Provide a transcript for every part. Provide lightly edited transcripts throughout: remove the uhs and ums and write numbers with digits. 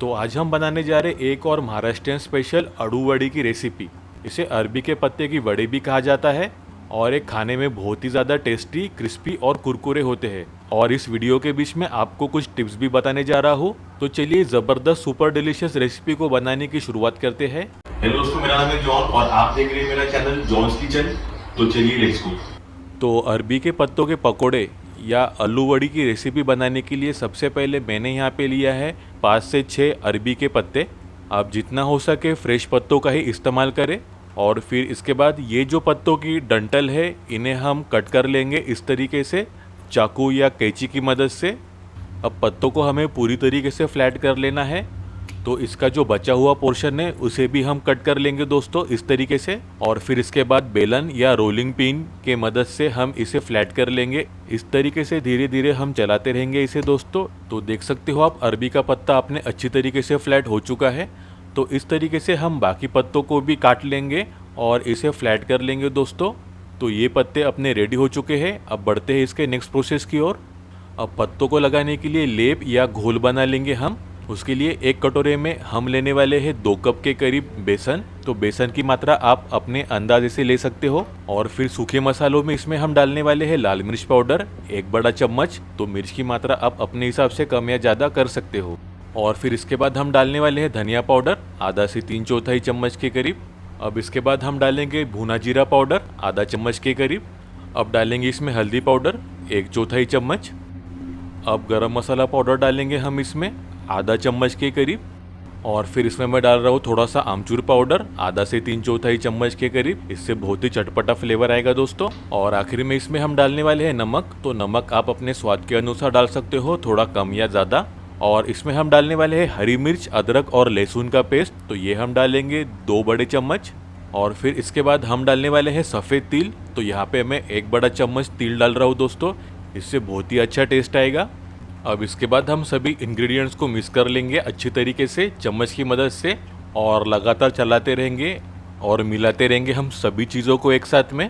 तो आज हम बनाने जा रहे एक और महाराष्ट्रियन स्पेशल अड़ू वड़ी की रेसिपी। इसे अरबी के पत्ते की वड़ी भी कहा जाता है और एक खाने में बहुत ही ज़्यादा टेस्टी, क्रिस्पी और कुरकुरे होते हैं। और इस वीडियो के बीच में आपको कुछ टिप्स भी बताने जा रहा हूँ। तो चलिए ज़बरदस्त सुपर डिलीशियस रेसिपी को बनाने की शुरुआत करते हैं। हेलो दोस्तों, मेरा नाम है जॉन और आप देख रहे हैं मेरा चैनल जॉन्स किचन। तो चलिए लेट्स गो। तो अरबी के पत्तों के पकोड़े या आलू वड़ी की रेसिपी बनाने के लिए सबसे पहले मैंने यहाँ पे लिया है 5 से 6 अरबी के पत्ते। आप जितना हो सके फ्रेश पत्तों का ही इस्तेमाल करें। और फिर इसके बाद ये जो पत्तों की डंठल है इन्हें हम कट कर लेंगे इस तरीके से चाकू या कैंची की मदद से। अब पत्तों को हमें पूरी तरीके से फ्लैट कर लेना है। तो इसका जो बचा हुआ पोर्शन है उसे भी हम कट कर लेंगे दोस्तों इस तरीके से। और फिर इसके बाद बेलन या रोलिंग पिन के मदद से हम इसे फ्लैट कर लेंगे इस तरीके से। धीरे धीरे हम चलाते रहेंगे इसे दोस्तों। तो देख सकते हो आप अरबी का पत्ता अपने अच्छी तरीके से फ्लैट हो चुका है। तो इस तरीके से हम बाकी पत्तों को भी काट लेंगे और इसे फ्लैट कर लेंगे दोस्तों। तो ये पत्ते अपने रेडी हो चुके हैं। अब बढ़ते हैं इसके नेक्स्ट प्रोसेस की ओर। अब पत्तों को लगाने के लिए लेप या घोल बना लेंगे हम। उसके लिए एक कटोरे में हम लेने वाले हैं 2 कप के करीब बेसन। तो बेसन की मात्रा आप अपने अंदाजे से ले सकते हो। और फिर सूखे मसालों में इसमें हम डालने वाले हैं लाल मिर्च पाउडर 1 बड़ा चम्मच। तो मिर्च की मात्रा आप अपने हिसाब से कम या ज़्यादा कर सकते हो। और फिर इसके बाद हम डालने वाले हैं धनिया पाउडर आधा से 3 चौथाई चम्मच के करीब। अब इसके बाद हम डालेंगे भुना जीरा पाउडर आधा चम्मच के करीब। अब डालेंगे इसमें हल्दी पाउडर 1 चौथाई चम्मच। अब गरम मसाला पाउडर डालेंगे हम इसमें आधा चम्मच के करीब। और फिर इसमें मैं डाल रहा हूँ थोड़ा सा आमचूर पाउडर आधा से 3 चौथाई चम्मच के करीब। इससे बहुत ही चटपटा फ्लेवर आएगा दोस्तों। और आखिर में इसमें हम डालने वाले हैं नमक। तो नमक आप अपने स्वाद के अनुसार डाल सकते हो, थोड़ा कम या ज़्यादा। और इसमें हम डालने वाले हैं हरी मिर्च, अदरक और लहसुन का पेस्ट। तो ये हम डालेंगे 2 बड़े चम्मच। और फिर इसके बाद हम डालने वाले हैं सफ़ेद तिल। तो यहाँ पे मैं 1 बड़ा चम्मच तिल डाल रहा हूँ दोस्तों। इससे बहुत ही अच्छा टेस्ट आएगा। अब इसके बाद हम सभी इंग्रेडिएंट्स को मिक्स कर लेंगे अच्छी तरीके से चम्मच की मदद से। और लगातार चलाते रहेंगे और मिलाते रहेंगे हम सभी चीज़ों को एक साथ में।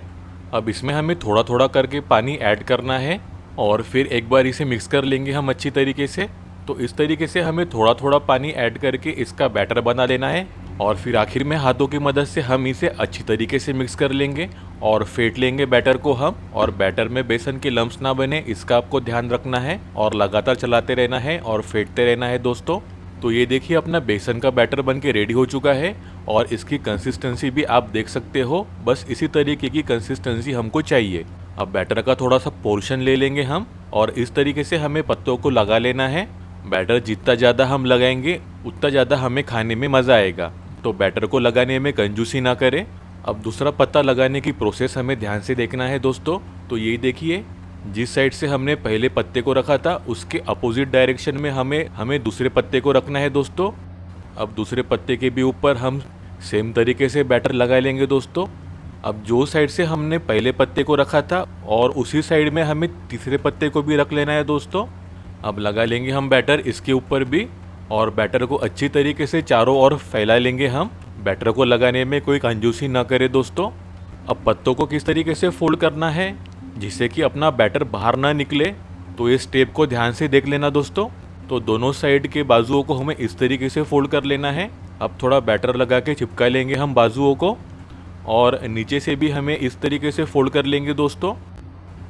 अब इसमें हमें थोड़ा थोड़ा करके पानी ऐड करना है और फिर एक बार इसे मिक्स कर लेंगे हम अच्छी तरीके से। तो इस तरीके से हमें थोड़ा थोड़ा पानी ऐड करके इसका बैटर बना लेना है। और फिर आखिर में हाथों की मदद से हम इसे अच्छी तरीके से मिक्स कर लेंगे और फेंट लेंगे बैटर को हम। और बैटर में बेसन के लम्स ना बने इसका आपको ध्यान रखना है और लगातार चलाते रहना है और फेंटते रहना है दोस्तों। तो ये देखिए अपना बेसन का बैटर बन के रेडी हो चुका है। और इसकी कंसिस्टेंसी भी आप देख सकते हो, बस इसी तरीके की कंसिस्टेंसी हमको चाहिए। अब बैटर का थोड़ा सा पोर्शन ले लेंगे हम और इस तरीके से हमें पत्तों को लगा लेना है। बैटर जितना ज़्यादा हम लगाएंगे उतना ज़्यादा हमें खाने में मज़ा आएगा। तो बैटर को लगाने में कंजूसी ना करें। अब दूसरा पत्ता लगाने की प्रोसेस हमें ध्यान से देखना है दोस्तों। तो यही देखिए, जिस साइड से हमने पहले पत्ते को रखा था उसके अपोजिट डायरेक्शन में हमें दूसरे पत्ते को रखना है दोस्तों। अब दूसरे पत्ते के भी ऊपर हम सेम तरीके से बैटर लगा लेंगे दोस्तों। अब जो साइड से हमने पहले पत्ते को रखा था और उसी साइड में हमें तीसरे पत्ते को भी रख लेना है दोस्तों। अब लगा लेंगे हम बैटर इसके ऊपर भी और बैटर को अच्छी तरीके से चारों ओर फैला लेंगे हम। बैटर को लगाने में कोई कंजूसी ना करे दोस्तों। अब पत्तों को किस तरीके से फोल्ड करना है जिससे कि अपना बैटर बाहर ना निकले, तो ये स्टेप को ध्यान से देख लेना दोस्तों। तो दोनों साइड के बाजुओं को हमें इस तरीके से फोल्ड कर लेना है। अब थोड़ा बैटर लगा के चिपका लेंगे हम बाजुओं को और नीचे से भी हमें इस तरीके से फोल्ड कर लेंगे दोस्तों।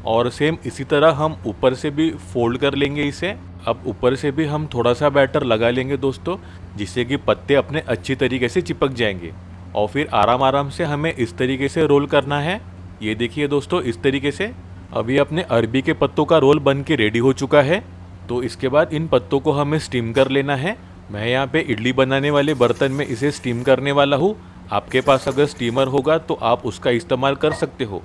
और सेम इसी तरह हम ऊपर से भी फोल्ड कर लेंगे इसे। अब ऊपर से भी हम थोड़ा सा बैटर लगा लेंगे दोस्तों जिससे कि पत्ते अपने अच्छी तरीके से चिपक जाएंगे। और फिर आराम आराम से हमें इस तरीके से रोल करना है। ये देखिए दोस्तों इस तरीके से। अभी अपने अरबी के पत्तों का रोल बन के रेडी हो चुका है। तो इसके बाद इन पत्तों को हमें स्टीम कर लेना है। मैं यहाँ पे इडली बनाने वाले बर्तन में इसे स्टीम करने वाला हूँ। आपके पास अगर स्टीमर होगा तो आप उसका इस्तेमाल कर सकते हो।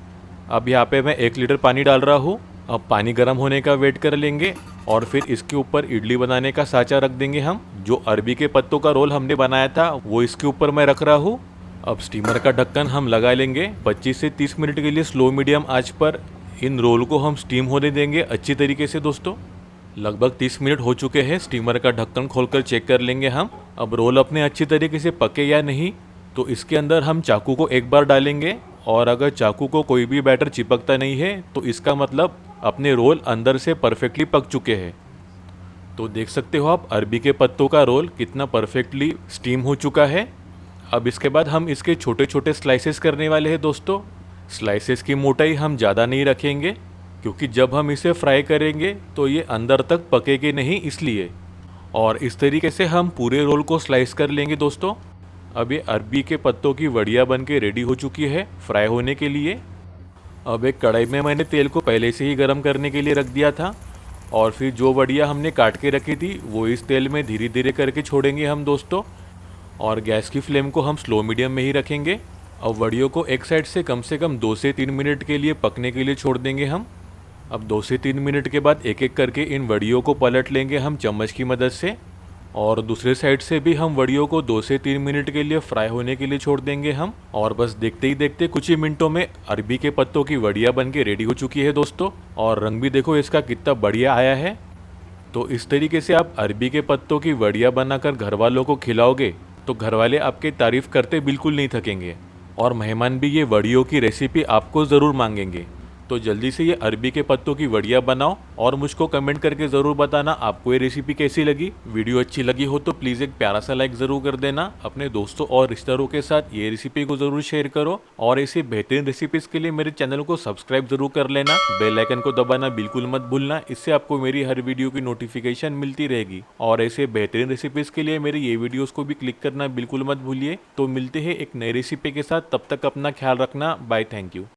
अब यहाँ पे मैं 1 लीटर पानी डाल रहा हूँ। अब पानी गर्म होने का वेट कर लेंगे और फिर इसके ऊपर इडली बनाने का साँचा रख देंगे हम। जो अरबी के पत्तों का रोल हमने बनाया था वो इसके ऊपर मैं रख रहा हूँ। अब स्टीमर का ढक्कन हम लगा लेंगे। 25 से 30 मिनट के लिए स्लो मीडियम आंच पर इन रोल को हम स्टीम होने देंगे अच्छी तरीके से दोस्तों। लगभग 30 मिनट हो चुके हैं। स्टीमर का ढक्कन खोलकर चेक कर लेंगे हम। अब रोल अपने अच्छी तरीके से पके या नहीं, तो इसके अंदर हम चाकू को एक बार डालेंगे और अगर चाकू को कोई भी बैटर चिपकता नहीं है तो इसका मतलब अपने रोल अंदर से परफेक्टली पक चुके हैं। तो देख सकते हो आप अरबी के पत्तों का रोल कितना परफेक्टली स्टीम हो चुका है। अब इसके बाद हम इसके छोटे छोटे स्लाइसेस करने वाले हैं दोस्तों। स्लाइसेस की मोटाई हम ज़्यादा नहीं रखेंगे क्योंकि जब हम इसे फ्राई करेंगे तो ये अंदर तक पकेगे नहीं, इसलिए। और इस तरीके से हम पूरे रोल को स्लाइस कर लेंगे दोस्तों। अब ये अरबी के पत्तों की वड़िया बन के रेडी हो चुकी है फ्राई होने के लिए। अब एक कढ़ाई में मैंने तेल को पहले से ही गर्म करने के लिए रख दिया था और फिर जो वड़िया हमने काट के रखी थी वो इस तेल में धीरे धीरे करके छोड़ेंगे हम दोस्तों। और गैस की फ्लेम को हम स्लो मीडियम में ही रखेंगे। अब वड़ियों को एक साइड से कम 2 से 3 मिनट के लिए पकने के लिए छोड़ देंगे हम। अब 2 से 3 मिनट के बाद एक एक करके इन वड़ियों को पलट लेंगे हम चम्मच की मदद से। और दूसरे साइड से भी हम वड़ियों को 2 से 3 मिनट के लिए फ्राई होने के लिए छोड़ देंगे हम। और बस देखते ही देखते कुछ ही मिनटों में अरबी के पत्तों की वड़िया बन के रेडी हो चुकी है दोस्तों। और रंग भी देखो इसका कितना बढ़िया आया है। तो इस तरीके से आप अरबी के पत्तों की वड़िया बनाकर घर वालों को खिलाओगे तो घर वाले आपकी तारीफ करते बिल्कुल नहीं थकेंगे और मेहमान भी ये वड़ियों की रेसिपी आपको ज़रूर मांगेंगे। तो जल्दी से ये अरबी के पत्तों की वड़िया बनाओ और मुझको कमेंट करके ज़रूर बताना आपको ये रेसिपी कैसी लगी। वीडियो अच्छी लगी हो तो प्लीज़ एक प्यारा सा लाइक ज़रूर कर देना। अपने दोस्तों और रिश्तेदारों के साथ ये रेसिपी को ज़रूर शेयर करो और ऐसी बेहतरीन रेसिपीज़ के लिए मेरे चैनल को सब्सक्राइब ज़रूर कर लेना। बेल आइकन को दबाना बिल्कुल मत भूलना, इससे आपको मेरी हर वीडियो की नोटिफिकेशन मिलती रहेगी। और ऐसे बेहतरीन रेसिपीज़ के लिए मेरी ये वीडियोज़ को भी क्लिक करना बिल्कुल मत भूलिए। तो मिलते हैं एक नई रेसिपी के साथ, तब तक अपना ख्याल रखना। Bye, thank you.